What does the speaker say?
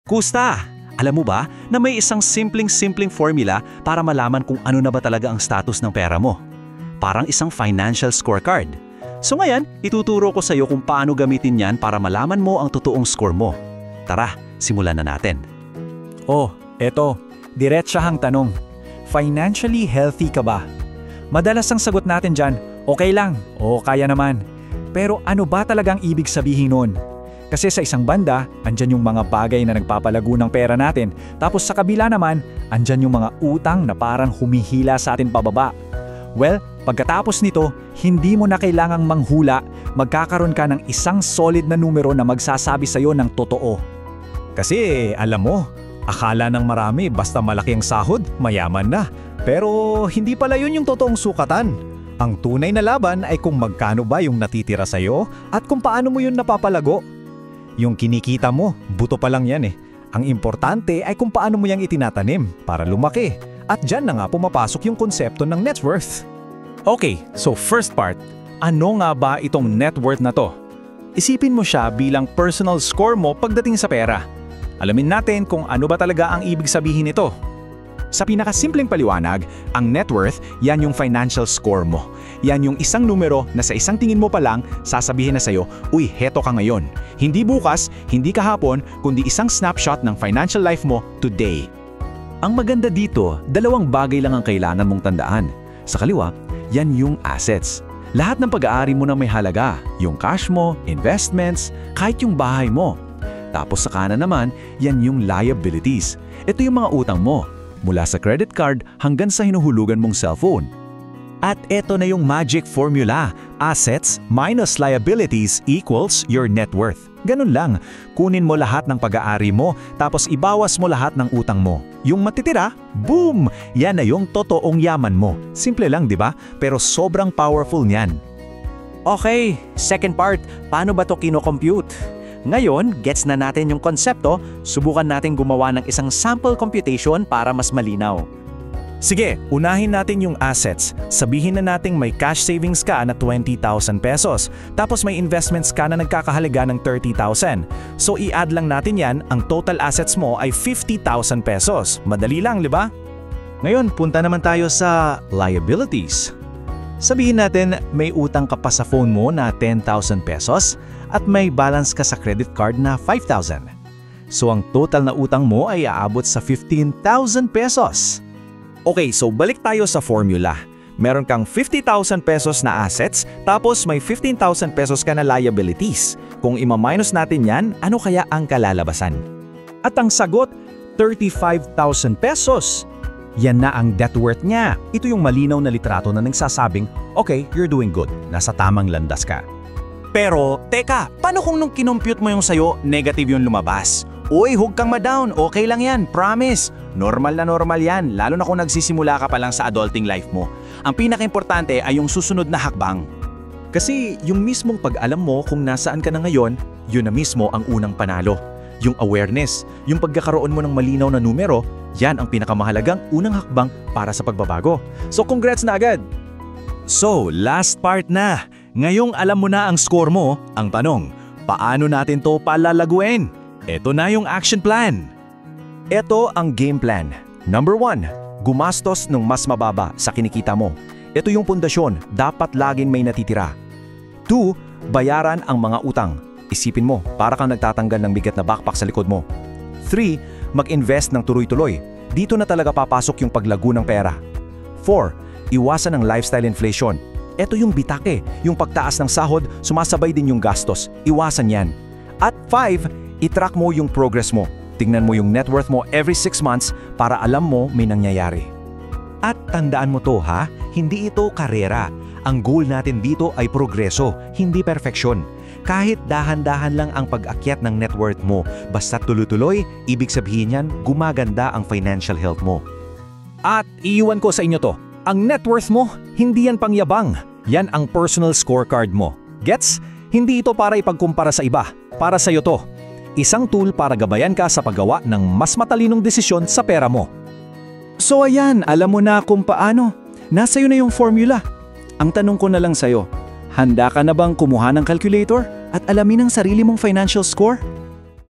Kusta? Alam mo ba na may isang simpleng formula para malaman kung ano na ba talaga ang status ng pera mo? Parang isang financial scorecard. So ngayon, ituturo ko sa iyo kung paano gamitin yan para malaman mo ang totoong score mo. Tara, simulan na natin. Oh, eto. Diretsahang tanong. Financially healthy ka ba? Madalas ang sagot natin dyan, okay lang, o kaya naman. Pero ano ba talagang ibig sabihin nun? Kasi sa isang banda, andyan yung mga bagay na nagpapalago ng pera natin. Tapos sa kabila naman, andyan yung mga utang na parang humihila sa atin pababa. Well, pagkatapos nito, hindi mo na kailangang manghula, magkakaroon ka ng isang solid na numero na magsasabi sa'yo ng totoo. Kasi alam mo, akala ng marami basta malaki ang sahod, mayaman na. Pero hindi pala yun yung totoong sukatan. Ang tunay na laban ay kung magkano ba yung natitira sa'yo at kung paano mo yun napapalago. Yung kinikita mo, buto pa lang yan eh. Ang importante ay kung paano mo yang itinatanim para lumaki. At dyan na nga pumapasok yung konsepto ng net worth. Okay, so first part, ano nga ba itong net worth na to? Isipin mo siya bilang personal score mo pagdating sa pera. Alamin natin kung ano ba talaga ang ibig sabihin nito. Sa pinakasimpleng paliwanag, ang net worth, yan yung financial score mo. Yan yung isang numero na sa isang tingin mo pa lang, sasabihin na sa'yo, uy, heto ka ngayon. Hindi bukas, hindi kahapon, kundi isang snapshot ng financial life mo today. Ang maganda dito, dalawang bagay lang ang kailangan mong tandaan. Sa kaliwa, yan yung assets. Lahat ng pag-aari mo na may halaga, yung cash mo, investments, kahit yung bahay mo. Tapos sa kanan naman, yan yung liabilities. Ito yung mga utang mo. Mula sa credit card hanggang sa hinuhulugan mong cellphone. At eto na yung magic formula. Assets minus liabilities equals your net worth. Ganun lang. Kunin mo lahat ng pag-aari mo, tapos ibawas mo lahat ng utang mo. Yung matitira, boom! Yan na yung totoong yaman mo. Simple lang, di ba? Pero sobrang powerful niyan. Okay, second part, paano ba to kino-compute? Ngayon, gets na natin yung konsepto, subukan natin gumawa ng isang sample computation para mas malinaw. Sige, unahin natin yung assets. Sabihin na nating may cash savings ka na 20,000 pesos, tapos may investments ka na nagkakahalaga ng 30,000. So i-add lang natin yan, ang total assets mo ay 50,000 pesos. Madali lang, di ba? Ngayon, punta naman tayo sa liabilities. Sabihin natin may utang ka pa sa phone mo na 10,000 pesos at may balance ka sa credit card na 5,000. So ang total na utang mo ay aabot sa 15,000 pesos. Okay, so balik tayo sa formula. Meron kang 50,000 pesos na assets, tapos may 15,000 pesos ka na liabilities. Kung ima-minus natin yan, ano kaya ang kalalabasan? At ang sagot, 35,000 pesos. Yan na ang net worth niya. Ito yung malinaw na litrato na nagsasabing, okay, you're doing good. Nasa tamang landas ka. Pero, teka, paano kung nung kinompute mo yung sayo, negative yung lumabas? Uy, huwag kang ma-down. Okay lang yan, promise. Normal na normal yan, lalo na kung nagsisimula ka pa lang sa adulting life mo. Ang pinaka-importante ay yung susunod na hakbang. Kasi yung mismong pag-alam mo kung nasaan ka na ngayon, yun na mismo ang unang panalo. Yung awareness, yung pagkakaroon mo ng malinaw na numero, yan ang pinakamahalagang unang hakbang para sa pagbabago. So congrats na agad! So, last part na. Ngayong alam mo na ang score mo, ang tanong, paano natin to palalaguin? Ito na yung action plan. Ito ang game plan. Number 1, gumastos ng mas mababa sa kinikita mo. Ito yung pundasyon, dapat laging may natitira. 2, bayaran ang mga utang. Isipin mo, para kang nagtatanggal ng bigat na backpack sa likod mo. 3, mag-invest ng tuloy-tuloy. Dito na talaga papasok yung paglago ng pera. 4, iwasan ang lifestyle inflation. Ito yung bitake, yung pagtaas ng sahod, sumasabay din yung gastos. Iwasan yan. At 5, i-track mo yung progress mo. Tingnan mo yung net worth mo every 6 months para alam mo may nangyayari. At tandaan mo to ha, hindi ito karera. Ang goal natin dito ay progreso, hindi perfeksyon. Kahit dahan-dahan lang ang pag-akyat ng net worth mo, basta tuloy-tuloy, ibig sabihin yan, gumaganda ang financial health mo. At iiwan ko sa inyo to, ang net worth mo, hindi yan pangyabang. Yan ang personal scorecard mo. Gets? Hindi ito para ipagkumpara sa iba, para sa iyo to. Isang tool para gabayan ka sa paggawa ng mas matalinong desisyon sa pera mo. So ayan, alam mo na kung paano. Nasa iyo na yung formula. Ang tanong ko na lang sa'yo, handa ka na bang kumuha ng calculator at alamin ang sarili mong financial score?